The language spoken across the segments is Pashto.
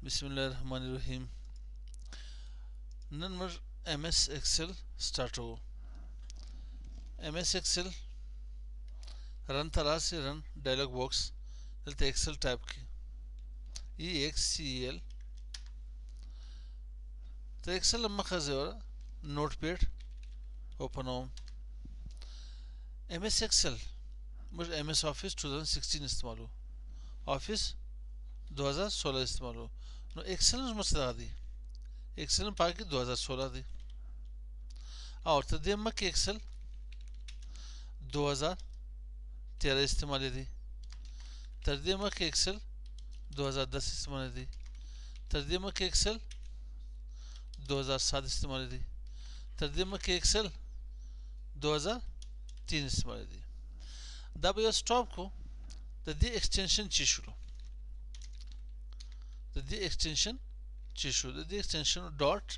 बिस्मिल्लाहिर्रहमानिर्रहीम नन मर MS Excel start हो MS Excel रन तरास रन डायलॉग बॉक्स दलते एक्सेल टाइप की EXCEL तो एक्सेल लम्मा खज़े और नोटपैड ओपन हो MS Excel मुझे MS ऑफिस 2016 इस्तेमाल हो ऑफिस 2016 इस्तेमाल हो नो एक्सेल मुझे दी एक्सेल पाकि 2016 दी और तदेम्मा की एक्सेल 2013 इस्तेमाल दी तर्देमा की एक्सेल 2010 इस्तेमाल दी तर्देमा की एक्सेल 2007 इस्तेमाल दी तर्देमा की एक्सेल 2003 इस्तेमाल दी दब यह स्टॉप को तदी एक्सटेंशन चीशुलो तदी एक्सटेंशन चीशुलो तदी एक्सटेंशन डॉट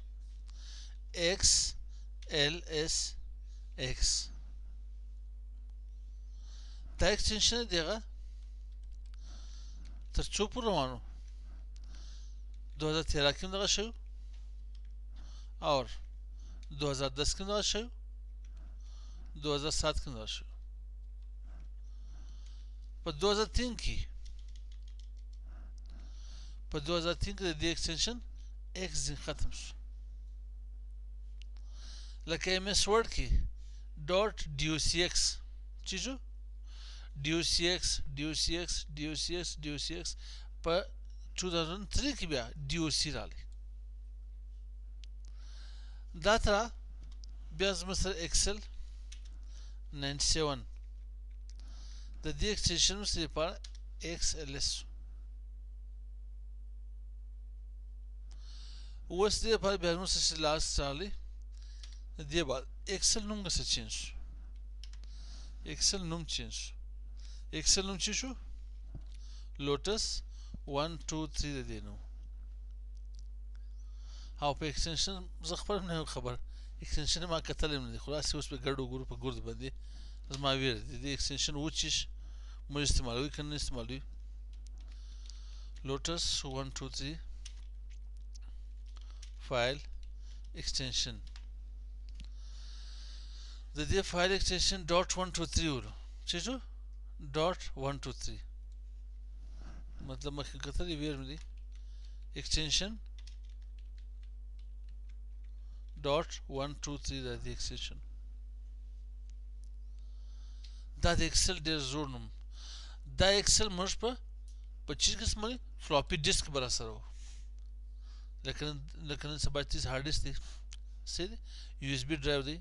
XLSX ता एक्सटेंशन देगा तर चोपुर रवानो 2013 की अंदर शो और 2010 के अंदर शो 2007 के अंदर शो पर 2003 की दी एक्सटेंशन एक्स दिन खत्म शो लके MS वर्ड की डॉट DOCX चीजो DOCX पर 2003 की बिया DOC डाली दातरा ब्याज मसर एक्सेल 97 द दी एक्सटेंशन से पर XLS वस दे पर ब्याज मसर लास्ट डाली दे बाद एक्सेल नुम से चेंज एक्सेल नुम चीशु लोटस 1 2 3 दे देनो हाँ पे एक्सटेंशन ज़ख़बर नहीं खबर एक्सटेंशन माँ कतल नहीं खुलास से उस पे गड़ो गुरु पे गुर्द बंदी बस माँ वीर दे एक्सटेंशन वो चीज़ मुझे इस्तेमाल हुई करने इस्तेमाल हुई लोटस 1 2 3 फाइल एक्सटेंशन दे फाइल एक्सटेंशन डॉट 1 2 3 हो चीज़ो डॉट 1 2 3 मतलब मैं कतल वीर में दी extension dot 1 2 3 that the extension that excel der zonum da excel मर्ज पर 25 किस्म में फ्लॉपी डिस्क बरा सरो लेकिन सब चीज हार्ड डिस्क थी सीधे USB ड्राइव दी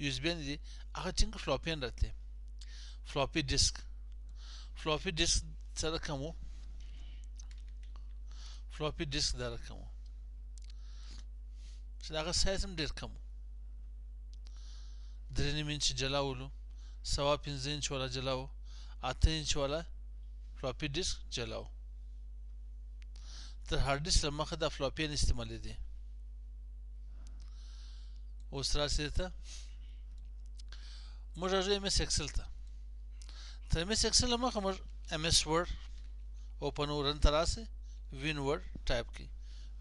USB दी आखिर चिंक फ्लॉपी एंड रहते फ्लॉपी डिस्क सारा कमो फ्लॉपी डिस्क दारा कमो Sedangkan saya sendiri kamu. Dari minci jalaulo, sawa pinzin wala jalau, 8 inch wala floppy disk jalau. तर हार्ड डिस्क लम्मा खदा फ्लॉपी इस्तेमाल दे उस तरह से था मुझे MS एक्सेल था तो MS एक्सेल लम्मा खमर MS वर्ड ओपन हो रन तरह से विन वर्ड टाइप की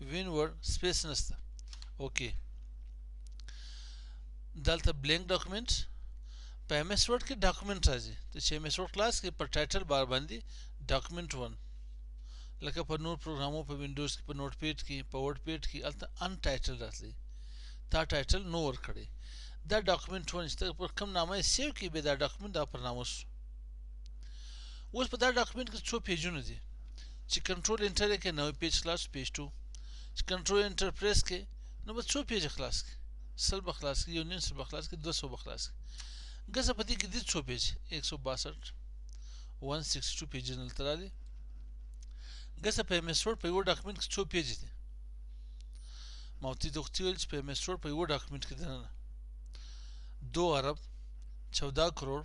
विन वर्ड स्पेस नस्ता ओके दलता ब्लैंक डॉक्यूमेंट पे MS वर्ड के डॉक्यूमेंट राजी तो MS वर्ड क्लास के पर टाइटल बार बंदी डॉक्यूमेंट 1 लगे पर नोट प्रोग्रामों पर विंडोज की पर नोटपैड की पावरपैड की अलता अनटाइटल रहती ता टाइटल नो और खड़े दा डॉक्यूमेंट 1 इस तक पर कम नाम है सेव की बेदा डॉक्यूमेंट दा पर नाम उस पर दा डॉक्यूमेंट के छो पेजों ने दी ची कंट्रोल एंटर के नवे page class page 2 control enter press के नंबर 2 पेज क्लास के सल बखलास की यूनियन सल बखलास के 200 बखलास के गजपति की दी 6 पेज 162 162 पेज नलतराली गसा पे MS वर्ड पे वो डॉक्यूमेंट के 6 पेज थे माउती दोखती वाली पे MS वर्ड पे वो डॉक्यूमेंट के देना 2 अरब 14 करोड़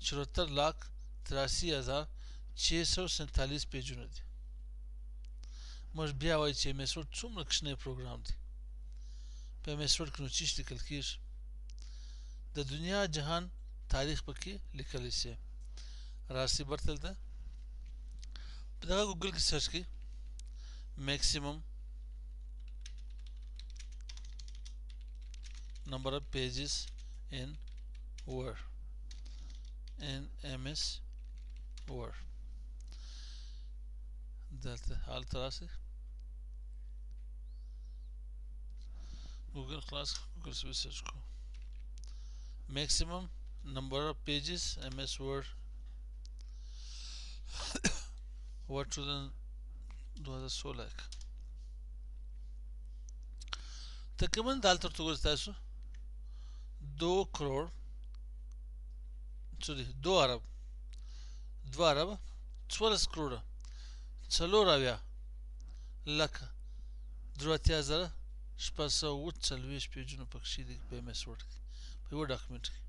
74,83,647 पेजों ने थे मर्ज बिया वाई MS वर्ड चुम रखने प्रोग्राम थे पे MS वर्ड की चीज निकल की द दुनिया जहान तारीख पक्की लिखल इसे राशि बरतल था पता गूगल की सर्च की maximum number of pages in Word in MS Word دلته حالت راسي Google class Google search को maximum number of pages MS Word Word 2016 تقریبا دالته ورته تاسو 2 crore سوري 2 ارب 2 ارب 14 کروڑه 4 لکه 3,000 640 پیجونه پکې دي په MS Word کې په یو ډاکومنټ کې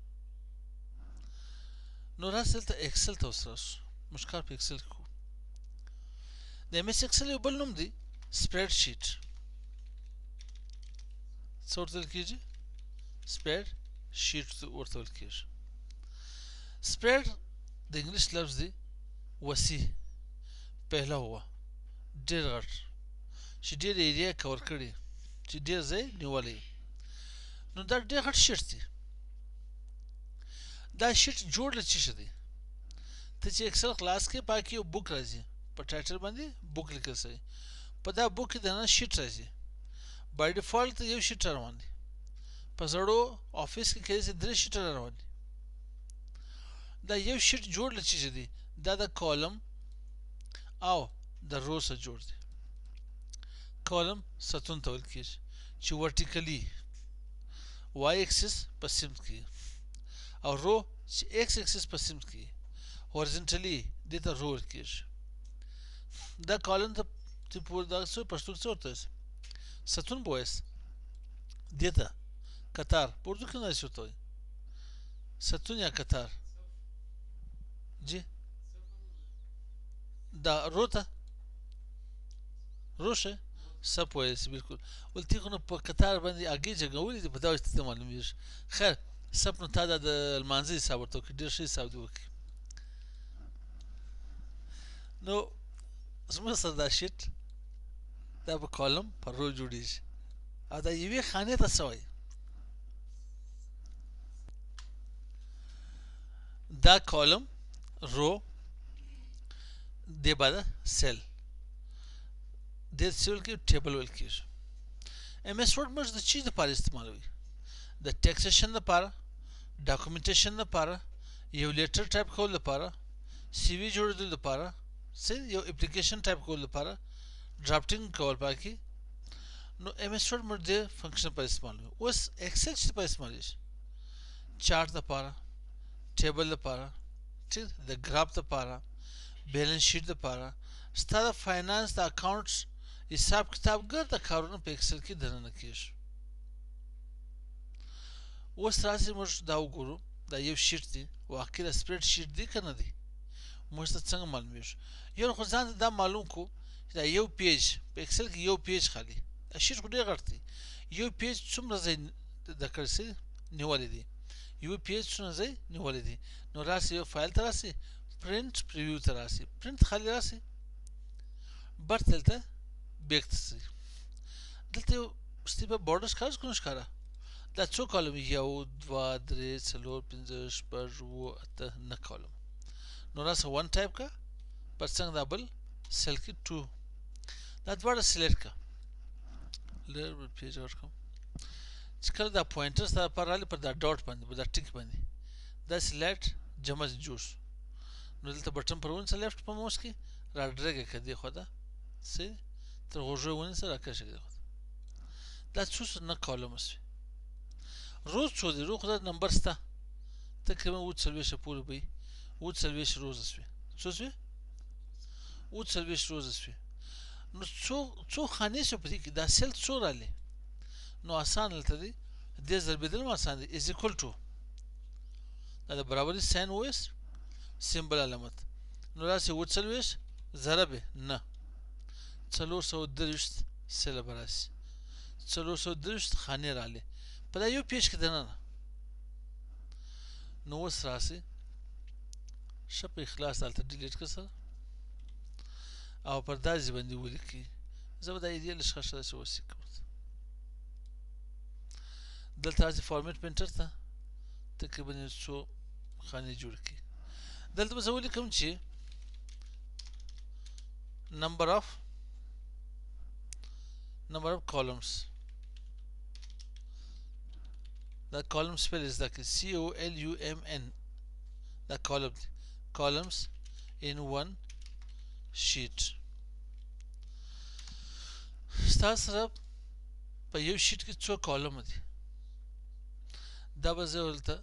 نو راځه ته ایکسل ته وسرسو مشکار په ایکسل کې د MS Excel یو بل نوم دی سپریډ شیټ څه ورته ویل کېږي سپریډ شیټ ورته ویل کېږي سپریډ د انګلیش لفظ دی وسیع پهلا هوا ډېر غټ چې ډېر ایریا کور کړي چې ډېر ځای نیولی نو دا ډېر غټ شیټ دی دا شیټ جوړ له څه شي دی ته چې ایکسل خلاص کې پاکي یو بوک راځي په ټایټل باندې بوک لیکل شوی په دا بوک کې دننه شیټ راځي بای ډیفالت یو شیټ روان دی په زړو افیس کې کله چې 3 شیټ روان دي دا یو شیټ جوړ له څه دی دا د کالم او د رو سره جوړ دی کالم ستون ته ویل کېږي چې ورټیکلی وای اکسس په سمت کې او رو چې ایکس اکسس په سمت کې هورزنټلی دې ته رو ویل کېږي دا کالم ته چې پور دا څه پښتو څه ورته ستون بویس دې ته قطار پورتو کې نه شو ته ستون یا قطار جی دا روته روشه سب وایس بالکل ولتی خو په قطار باندې اگې جګولې دي په دا وخت ته معلومیږي خیر سب نو تا د المانزي حساب ورته کې ډېر شي حساب دی وکي نو زما سره دا شیټ دا په کالم پر رو جوړیږي او دا یوې خانې ته سوی دا کالم رو دی بعد سیل د سیل کې ټیبل ویل کېږي MS Word موږ د چی لپاره استعمالوي د ټیکسټیشن لپاره ډاکومنټیشن لپاره یو لیټر ټایپ کول لپاره سی وی جوړول لپاره یو اپلیکیشن ټایپ کول لپاره ډرافټینګ کول پکې نو MS Word موږ د فنکشن په استعمالوي اوس ایکسل چې په استعمالوي چارت لپاره ټیبل لپاره ټیک د ګراف لپاره بیلنس شیټ لپاره ستاسو فاینانس د اکاونټس حساب کتاب ګرد کارونه په ایکسل کې دننه کېږي اوس راځي موږ دا وګورو دا یو شیټ دی واقعي د سپریډ شیټ دی که نه دی موږ ته څنګه معلومیږي یو خو ځان دا معلوم کو دا یو پیج په ایکسل کې یو پیج خالی دا شیټ خو ډېر غټ دی یو پیج څومره ځای د کړسي نیولې دی یو پیج څومره ځای نیولې دی نو راسي یو فایل ته راسي پرنٹ پریویو ته راسي پرنٹ خالی راسي برتلته بیک ته سي دلته یو ستیپه بورډر ښکاري کوم ښکاره دا څو کالم 1 2 3 4 5 6 7 9 کالم نو راسه 1 ټایپ کا پر څنګه دا بل سیل کې 2 دا دواړه سلیکټ کا لر پیج ورکوم چې کله دا پوینټر سره پر رالی پر دا ډاټ باندې پر دا ټیک باندې دا سلیکټ جمع جوړ نو دلته بټن پر ون لیفت په موس کې را ډرګ کړي خو دا سي تر غوږه ون سره راکښه کړي دا څو نه کالم وسوي روز څو دی روز دا نمبر ستا تقریبا و څلويش پورې وي و څلويش روز وسوي څو وسوي و څلويش روز وسوي نو څو خانې شو پدې کې دا سیل څو رالی نو آسان لته دی دې ضربېدل مو آسان دی از ایکوال ټو دا د برابرۍ ساين وایس سیمبل علامت نو راسي و څلويش ضرب نه 430 سیل براسي 430 خانې رالی په دا یو پیج کې دننه نو اوس راسي شپ اخلاص دلته ډیلیټ کړه او پر دا ځای باندې ولیکي زه به دا ایریا لږ ښه داسې وسې کوم دلته راځي فارمیټ پرنټر ته تقریبا یو څو خانې جوړې کړي دلته به زه ولیکم چې number of columns the column spell is the COLUMN the columns in one sheet ستاسو سره په یو شیټ کې څو کالم دي دا به زه ولته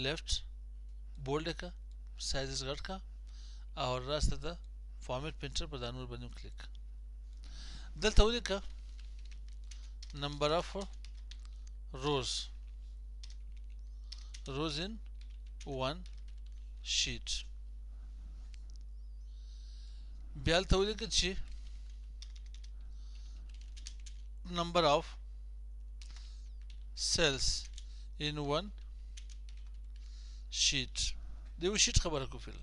لیفت بولډ کا سایز غټ کا او راسته د فارمیټ پرنټر په دانور باندې کلیک دلته ولیکه number of rows in one sheet بیا دلته ولیکه چې number of cells in one sheet د یو شیټ خبره کو فل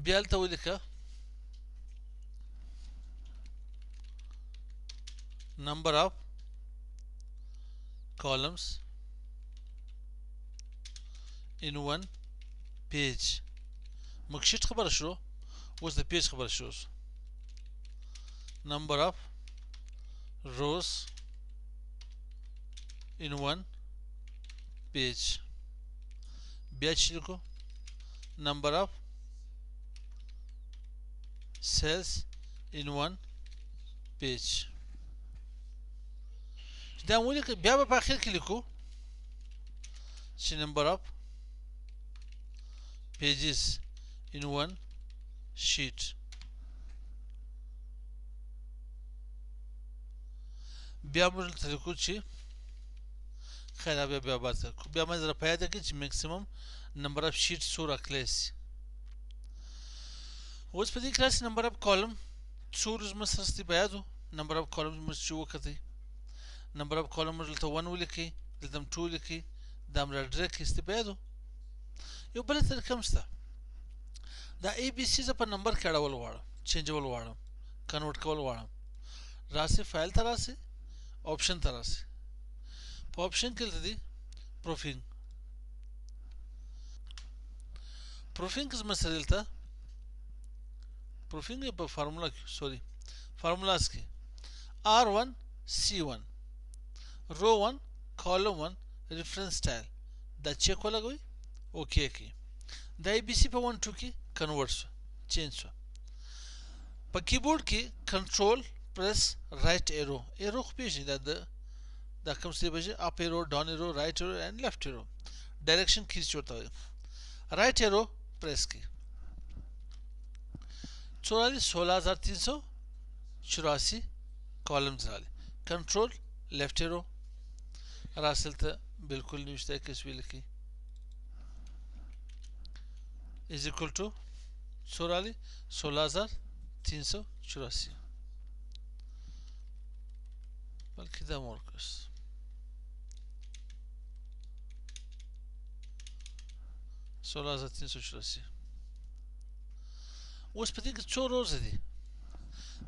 بیا دلته ولیکه number of columns in one page موږ شیټ خبره شو اوس د پیج خبره شو number of rows in one page بیا چې لیکو number of cells in one page دا ولیکه بیا به په اخر کې لیکو چې number of pages in one sheet بیا موږ ته لیکو چې خیر بیا بات کوو بیا موږ سره پیدا کړي چې میکسیمم نمبر اف شیټ څو راکلی سي اوس په دې کې راسي نمبر اف کالم څو روز موږ سره ستاسو په یادو نمبر اف کالم موږ چې وکتئ نمبر اف کالم موږ دلته 1 ولیکئ دلته 2 ولیکئ دا موږ ډیرک کړئ په یادو یو بله طریقه هم شته دا ای بي سي زه په نمبر کې اړول غواړم چینجول غواړم کنورټ کول غواړم راسي فایل ته راسي option ته راسي په option کې دلته دی proofing زما سره دلته proofing په فارمولا کې فارمولاز کې R1 C1 row 1 column 1 reference style دا چیک ولګوي اوکې کې دا ای بي سي په 1 2 کې کنورټ شو چینج شو په کیبورډ کې کنټرول press right arrow خو پیژنئ دا کوم څه دی up arrow down arrow right arrow and left arrow direction keys چورته وي right arrow press کی 16384 columns رالی control left arrow راسل ته بالکل نشته کس ویل کی is equal to 16384 بلکې دا مورکس 16384 اوس په دې کې څو روز دي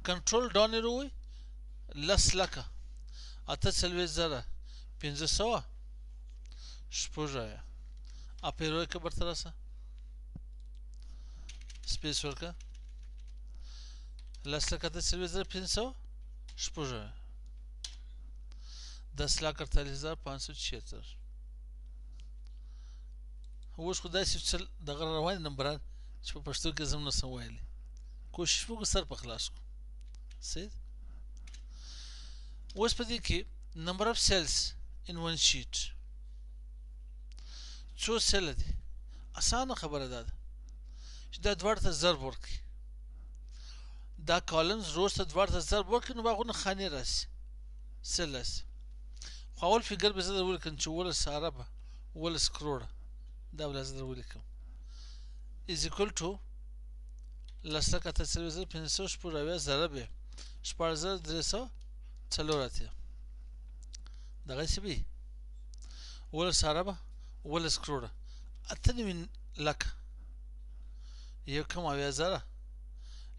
کنټرول ډاون ایرو وي لس لکه 48,500 شپږ اپ ایرو کې برته راسه سپیس ورکه لس لکه 48,500 شپږ 10,48,576 اوس خو داسې دغه روان نمبران چې په پښتو کې زم نه سم ویلي کوشش وکړو سر په خلاص کړو صحیح اوس په دې کې نمبر اف سیلز ان ون شیټ څو سیل دي اسانه خبره ده چې دا دواړه ته ضرب ورکړي دا کالمز روز ته دواړه ته ضرب ورکړي نو هغونه خانې راسي سیل راسي خو اول فګر به زه در ولیکم چې 18 عربه 18 کروړه دا به زه در ولیکم is equal to لس لکه 48,500 شپږ اویا ضرب یې 13,304 دغه څه وي 18 عربه 18 کروړه 98 لکه یو کم اویا زره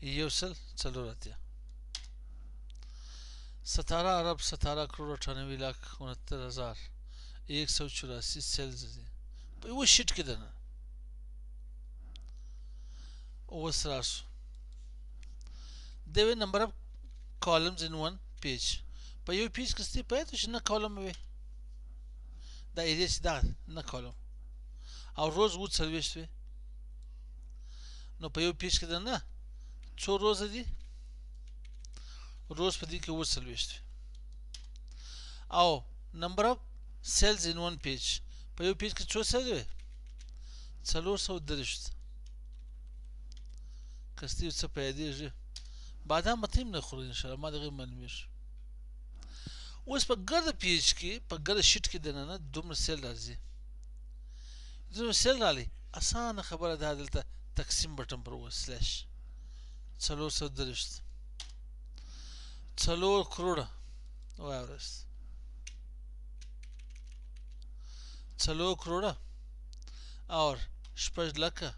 یو سل څلور اتیا 17 Arab 17 करोड़ 98 लाख 69,184 सेल्स دي په یو شیټ کې ده نه اوس راسو the number of columns in one page په یو پیج کې ستې پاتې چې نه کالم وي دا ایریس دا نه کالم او روز و څلوېښت وي نو په یو پیج کې ده نه څو روز دي روز په دې کې و څلوېښت وي او number of cells in one page په یو پیج کې څو سیل وي 430 کستې څه پیدېږي بادام به تیم نه خوري انشاءالله ما دغه معلومیږي اوس په ګرده پیج کې په ګرده شیټ کې دننه دومره سیل راځي دومره سیل راغلی اسانه خبره ده دلته تقسیم بټن پر وسلش 430 4 کروڑه واورس 4 کروڑه اور شپږ لکه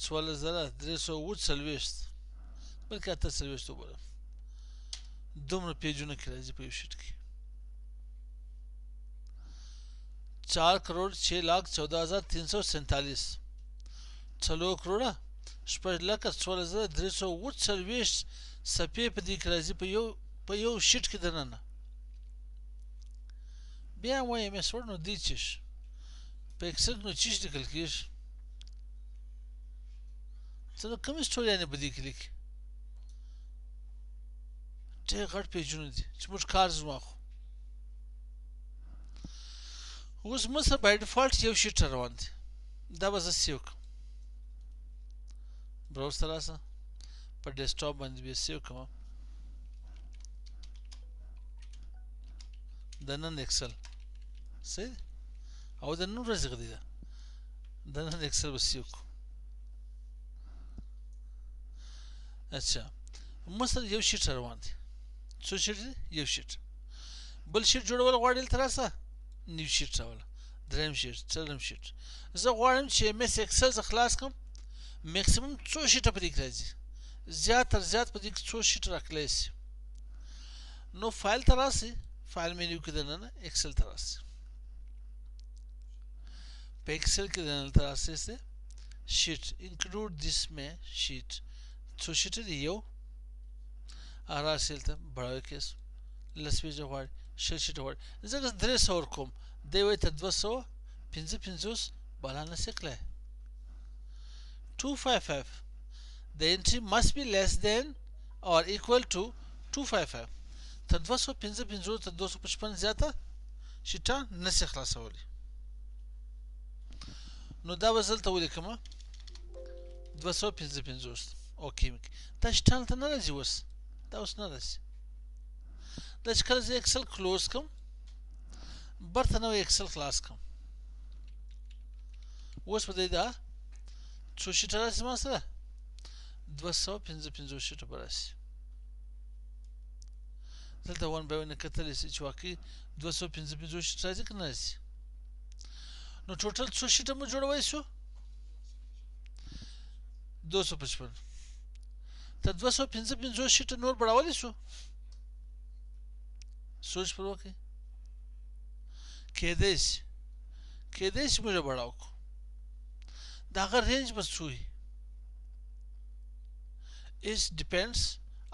14,340 بلکې 48 وبولم دومره پیجونه کې راځي په یو شیټ کې 4 करोड़ 6 लाख 14,347 4 करोड़ شپږ لکه 14,340 صفحې په دې کې راځي په یو شیټ کې دننه بیا وایم اس ورډ نو دی چیش په اکسل نو چیش لیکل کېږي څه نو کومې سټوریانې په دې کې لیکي ډېر غټ پیجونه دي چې موږ کار زما خو اوس موږ سره بای ډیفالټ یو شیټ روان دی دا به زه سیو کړم براوز ته راسه په ډیسکټاپ باندې به سیو کوم د نن اکسل صحیح او د نن ورځې غدي ده د نن اکسل به سیو کوم اچھا موږ سره یو شیټ روان دی څو شیټ دی یو شیټ بل شیټ جوړول غواړې دلته راسه نیو شیټ راوله دریم شیټ څلورم شیټ زه غواړم چې ایم ایس اکسل زه خلاص کړم میکسیمم څو شیټه په دې کې راځي زیات تر زیات په دې کې څو شیټ راکلی سي نو فایل ته راسئ فایل مینیو کې دننه اکسل ته راسئ په اکسل کې دننه ته راسئ شیټ انکلود دیس مې شیټ څو شیټه دي یو راسئ دلته بړاوی کیس لس پیجه غواړي شل شیټه غواړي زه 300 ورکوم دی وایي تر 255 بالا نسي کړی 255 the entry must be less than or equal to 255 تر 255 تر 255 زیاته شیټه نسي خلاصولی نو دا به زه دلته ولیکم 255 اوکې دا شیټه هلته نه راځي اوس دا اوس نه راځي دا چې کله زه اکسل کلوز کړم برته نوی اکسل خلاص کړم اوس به دی دا څو شیټه راسي ما سره 255 شیټه به راسي دلته ون بای ون کتلی سي چې واقعي 255 شیټ راځي که نه راځي نو ټوټل څو شیټه مو جوړولی شو 255 تر 255 شیټه نور بړولی شو سوچ پر وکړئ کېدی شي موږ بړاو کړو د هغه رینج به څو وي it depends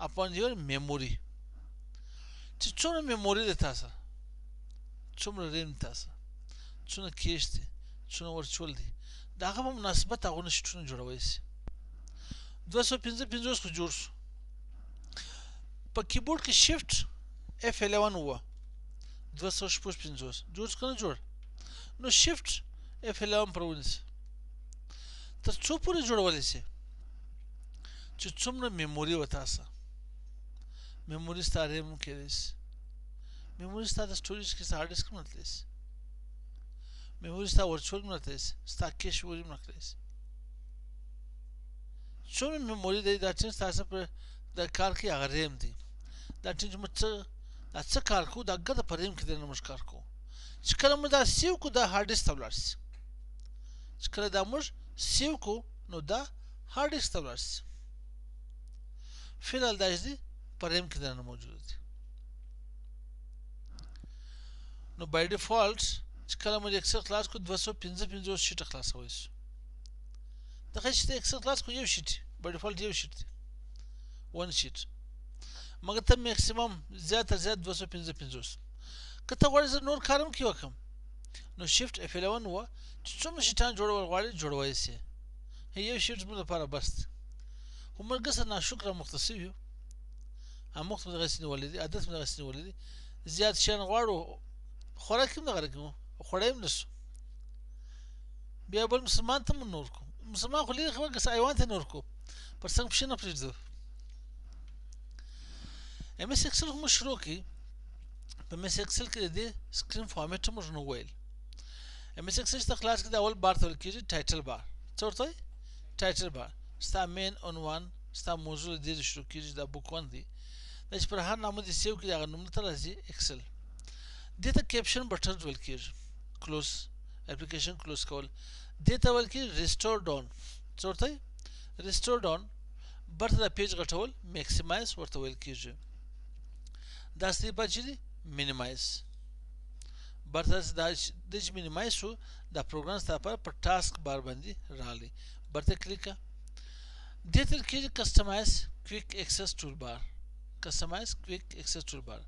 upon your memory چې څومره میموري دی تا سره څومره ریم تا سره څونه کیش دی څونه ورچول دی د هغه په مناسبت هغونه شیټونه جوړولی شي 255 خو جوړ شو په کیبورډ کې شیفټ F11 وه 255 جوړ که نه جوړ نو شیفټ F11 پر ونیسه تر څو پورې جوړولی شي چې څومره میموري وه تا سره میموري ستا ریم هم کېدی شي میموري ستا د سټوریج کې ستا هارډ ډسک هم راتلی شي میموري ستا ورچول هم راتلی شي ستا کیش میموري هم راتلی شي څومره میموري دی دا ټیم ستاسو په د کار کې هغه ریم دی دا ټیم چې موږ څه کار کوو دا ګرده په ریم کې دی نه موږ کار کوو چې کله موږ دا سیو کړو دا هارډ ډسک ته ولاړ شي چې کله دا موږ سیو کړو نو دا هارډ ډسک ته ولاړ شي فعل دا چې په ریم کې دننه موجود دي نو بای ډیفالت چې کله موږ اکسل خلاص کړو 255 شیټ خلاصوي شو دغه چې اکسل خلاص کړو یو شیټ بای ډیفالت یو شیټ دی ون شیټ مګر ته میکسیمم زیات تر زیات 255 که ته غواړې زه نور کارم کې وکړم نو شیفټ F11 و چې څومره شیټان جوړول غواړې جوړولی سي یو شیټ زموږ لپاره بس دی خو موږ ګسه ناشکره مختص یو اموخت مو دغسې نیولی دي عادت مو دغسې نیولی دي زیات شیان غواړو خوراک هم دغه رقم خوړی هم نسو بیا بل مسلمان ته هم نور کو مسلمان خو لرې خبر ګسه ایوان ته نور کو پر څنګ پښې نه پرېږدو MS Excel خو موږ شروع کړي په MS Excel کې د دې سکرین فارمیټ موږ نو ویل MS Excel چې ته خلاص کړې د اول بار ته ویل کېږي ټایټل بار څه ورته وایي ټایټل بار ستا مین عنوان ستا موضوع د دې شروع کېږي دا بوک ون دی دا چې پر هر نامه دې سیو کړي هغه نوم ته راځي Excel دې ته کیپشن بټن ویل کېږي کلوز اپلیکیشن کلوز کول دې ته ویل کېږي ریسټور ډاون څه ورته وایي ریسټور ډاون برته د پیج غټول میکسیمایز ورته ویل کېږي دا ستې پاتې دي مینیمایز برته دا چې مینیمایز شو دا پروګرام ستا لپاره په ټاسک بار باندې راغلی برته کلیک کړه دې ته کېږي کسټمایز کویک اکسس ټول بار کسټمایز کویک اکسس ټول بار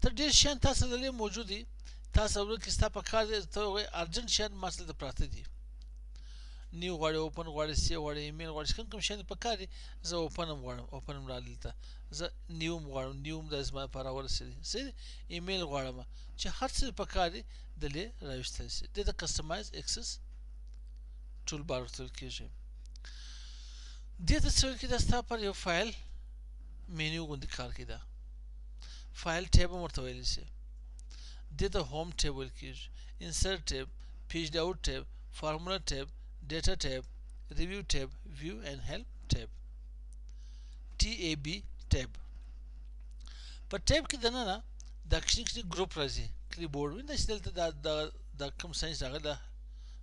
ته ډېر شیان تاسو دلته موجود دي تاسو ورته کې ستا په کار دی ته وایي ارجنټ شیان ما سره پراته دي نیو غواړي اوپن غواړي سی غواړي ایمیل غواړي کوم شیان په کار دي زه اوپن هم غواړم اوپن هم راغلی دلته زه نیو هم غواړم نیو هم د زما لپاره ورسېدي صحیح ایمیل غواړم چې هر څه په کار دي دلې راویستلی شي دې ته کسټمایز اکسس ټول بار ورته ویل کېږي دې ته څه ویل کېږي دا ستا لپاره یو فایل مینیو غوندې کار کوي دا فایل ټیب هم ورته ویلی شي دې ته هوم ټیب ویل کېږي انسرټ ټیب پیج آوټ ټیب فارمولا ټیب data tab review tab view and help tab tab tab په ټیب کې دننه د کښنی ګروپ راځي کیبورډ وینئ چې دلته د کوم ساينس راغلی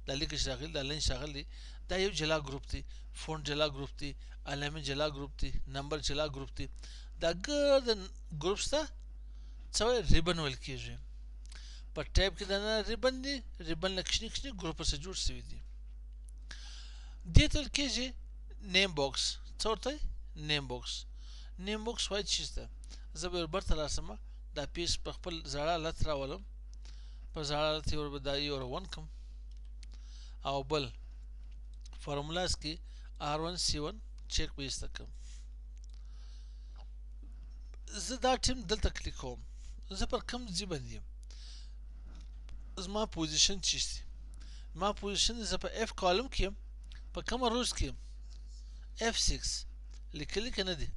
د لیکش راغلی د لنچ راغلی دا یو جلا ګروپ دی فونټ جلا ګروپ دی الاینمنت جلا ګروپ دی نمبر جلا ګروپ دی دا ګرد ګروپس ته څه وایي ریبن ویل کېږي په ټیب کې دننه ریبن دی ریبن له کښنی ګروپ سره جوړ شوي دي دې ته ویل کېږي نیم باکس څه ورته وایي نیم باکس نیم باکس وایي چیز ده زه به وربرته راسم دا پیج په خپل زاړه حالت راولم په زاړه حالت یې وربه دا یې ور ون کړم او بل فارمولاز کې R1C1 چیک به ایسته کړم زه دا ټیم دلته کلیک کوم زه پر کوم ځای باندې یم زما پوزیشن چیست ما پوزیشن زه په F کالم کې یم په کومه روز کې یم F6 لیکلی که نه دی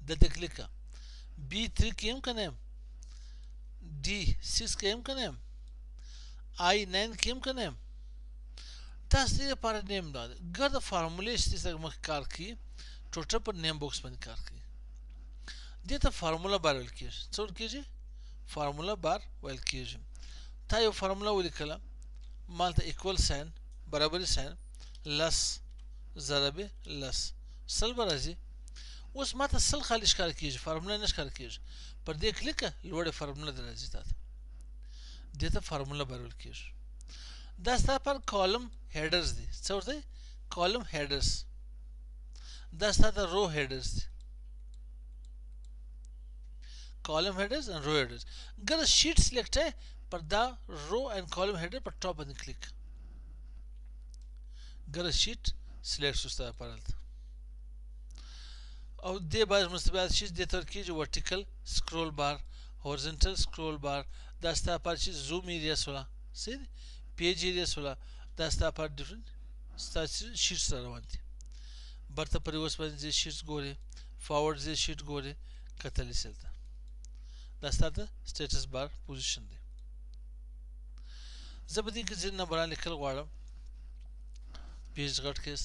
دلته کلیک کړه B3 کې یم که نه یم D6 کې یم که نه یم I9 کې یم که نه یم تاسو دې لپاره نیم دا دی ګرده فارمولې چې سره مخکې کار کوي ټوټل پر نیم باکس باندې کار کوي دې ته فارمولا بار ویل کېږي څه ویل کېږي فارمولا بار ویل کېږي تا یو فارمولا ولیکله مالته ایکول ساین برابري ساین لس ضربې لس سل به راځي اوس ماته سل خالي ښکاره کېږي فارمولا نه ښکاره کېږي پر دې کلیکه لوړې فارمولا دې راځي تا ته دې ته فارمولا بار ویل کېږي دا ستا پر کالم هیډرز دي څه ورته وایي کالم هیډرز دا ستا ته رو هیډرز دي column headers and row headers ګره شیټ سلیکټ پر دا رو اینڈ کالم هیډر پر ټاپ باندې کلیک ګره شیټ سلیکټ شو ستا لپاره هلته او دې باید مستبعد شي دې ته کېږي ورټیکل سکرول بار هورزنټل سکرول بار دا ستا لپاره چې زوم ایریا سوله صحیح دی پیج ایریا سوله دا ستا لپاره ډفرنټ ستا شیټس را روان دي برته پر اوس باندې شیټس ګورې فارورډ ځې شیټ ګورې کتلی سي هلته دا ستا د سټیټس بار پوزیشن دی زه به دې کې ځینې نمبران لیکل غواړم پیج غټ کړئ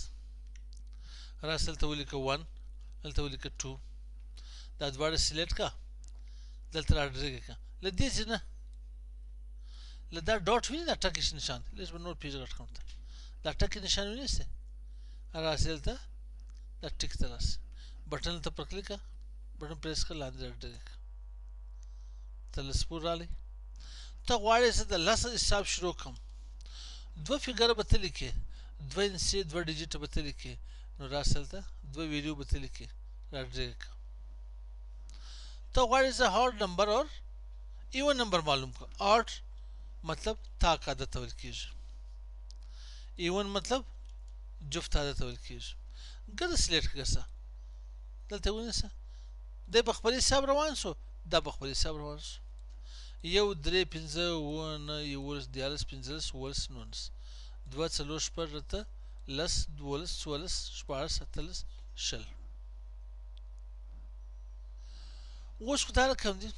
راسه هلته ولیکه 1 هلته ولیکه 2 دا دواړه سلیکټ کړه دلته راډرېږه کړه له دې ځای نه له دا ډاټ ویني دا ټکي نشان لږ به نور پیج غټ کړم دا ټکي نشان وینئ راسه هلته دا ټیک ته راسه بټن ته پر کلیک بټن پریس کړه لاندې راډیږي تر لس پورې راغلی ته غواړې زه د لس حساب شروع کړم دوه فګره به ته لیکې دوه انسي دوه ډیجیټه به ته لیکې نو راسه دلته دوه ویلیو به ته لیکې راډیږي ته غواړې زه هارډ نمبر اور ایون نمبر معلوم کړه آرټ مطلب تاک عادت ته ویل کېږي ایون مطلب جفت عادت ته ویل کېږي ګرځه سلیکټ کړه دلته ونیسه دی په خپل حساب روان شو دا په خپل حساب روان شو 1 3 5 اووه نهه یوولس دیارلس پنځلس اوولس نولس 2 4 شپږ اته لس دولس څوارلس شپاړس اتلس شل اوس خو دا رقم دی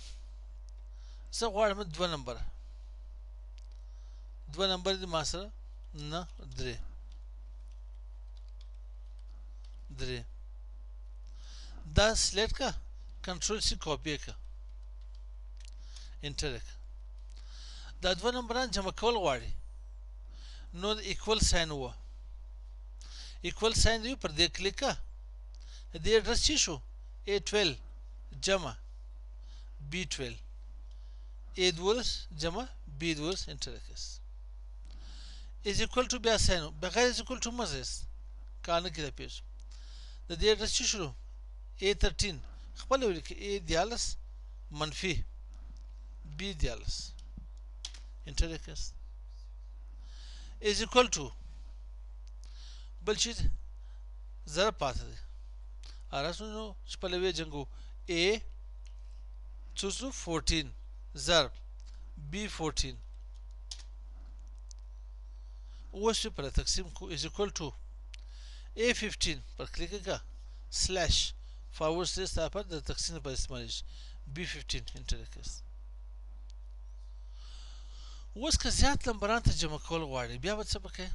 زه غواړم 2 نمبره 2 نمبر دي ما سره نه درې دا سلیکټ کا کنټرول سی کاپی کا انټر کا دا 2 نمبران جمع کول غواړي نو د ایکوال ساين و ایکوال ساين دی پر دې کلیک کا دې اډرس چی شو A12 جمع B12 A12 جمع B12 انټر کس is equal to بیا ساين بغیر is equal to مزه کانه کې د پیښ د دې اډرس چی شو A13 خپل ولیکي A14 منفي B14 انټر کس is equal to بل شي ضرب پاتې دی اراسونو شپلوي جنګو A 214 ضرب B14 اوس پر تقسیم کو is equal to A15 پر کلیک کا سلیش فاورورډ سلیش پر د تقسیم پر استعمال B15 انټر کس اوس که زیات نمبران ته جمع کول غواړي بیا به څه وکړې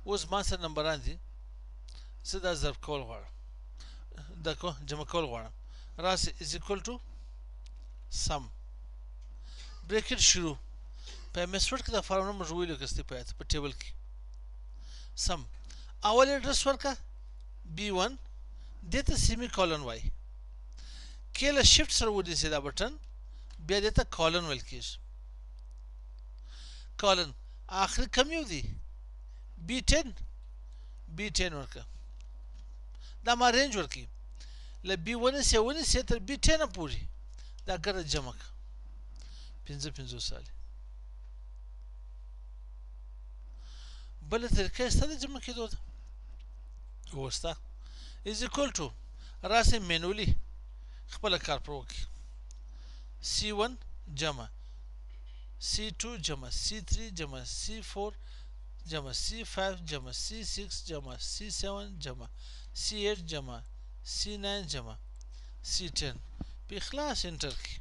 اوس ما سره نمبران دي زه دا ضرب کول غواړم دا جمع کول غواړم راسي is equal to sum بریکټ شروع په میثود کې دا فارموله موږ ویلو کسته په ټیبل کې sum اول اډرس ورکا B1 دته سیمی کولن وای کله شیفت سره ودی سي دا بٹن بیا دته کولن ویل کیږي کولن اخر کم یو دی B10 ورکا دا ما رینج ورکی ل B1 سه تر B10 پوری دا ګره جمع 15 سال بل طریقه ستاسو جمع کېدو ده وستا is equal to راسه مینولی خپل کار پر وکي C1 جمع C2 جمع C3 جمع C4 جمع C5 جمع C6 جمع C7 جمع C8 جمع C9 جمع C10 په اخلاص انټر کی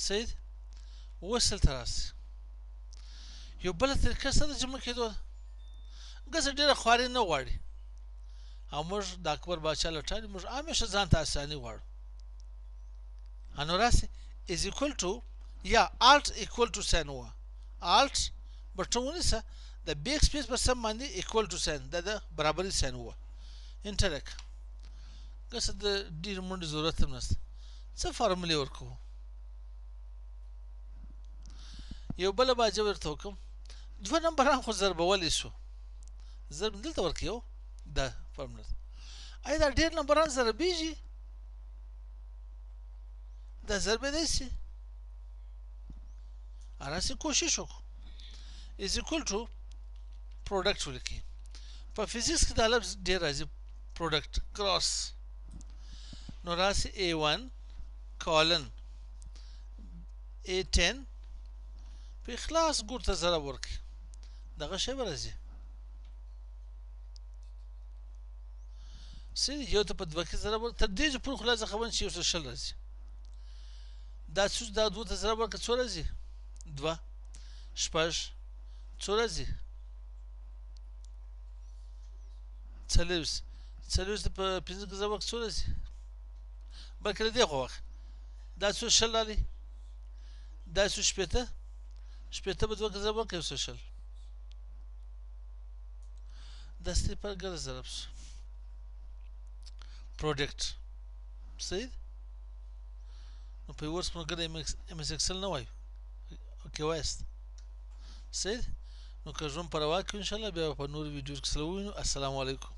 سید وصل تراس یو بل طریقه څه د جمع کېدو ګزه ډیره خواري نه غواړي او موږ د اکبر بادشاه لټاني موږ همیشه ځان ته اساني غواړو انو راسي is equal to یا alt equal to sign و alt بټونه سه د بیک سپیس پر سم باندې equal to sign د برابرۍ sign و انټرک ګزه د ډیر مونږ ضرورت هم نشته څه فارمولې ورکو یو بل باجه ورته وکم 2 نمبران خو ضربولې شو ضرب دلته ورکیو دا فارموله اې دا ډېر نمبران ضربېږي دا ضرب دی سي اراسي کوشش وکړو is equal to product ولیکي په فزیکس کې دا لفظ ډېر راځي product cross نو راسي A1 colon A10 په اخلاص ګور ته ضرب ورکړي دغه شی به راځي سید یو ته په دوه کې ضرب ورکړي تر دې چې پوره خلاصه خبرن چې یو څه شل راځي دا څه دا دوه ته ضرب ورکړي څو راځي 2 شپږ څو راځي څلوېښت په پنځه کې ضرب ورکړي څو راځي بلکې د دې خو وخت دا څو شل راغلي دا څو شپېته به دوه کې ضرب ورکړي یو څه شل دستې پر ګرځ ضرب شو پروډکټ صحیح نو په ورس مګر ام اس اکسل نه وایو اوکې وایست صحیح نو که ژوند په روا کې ان شاء الله بیا په نور ویډیوز کې سره ووینو السلام علیکم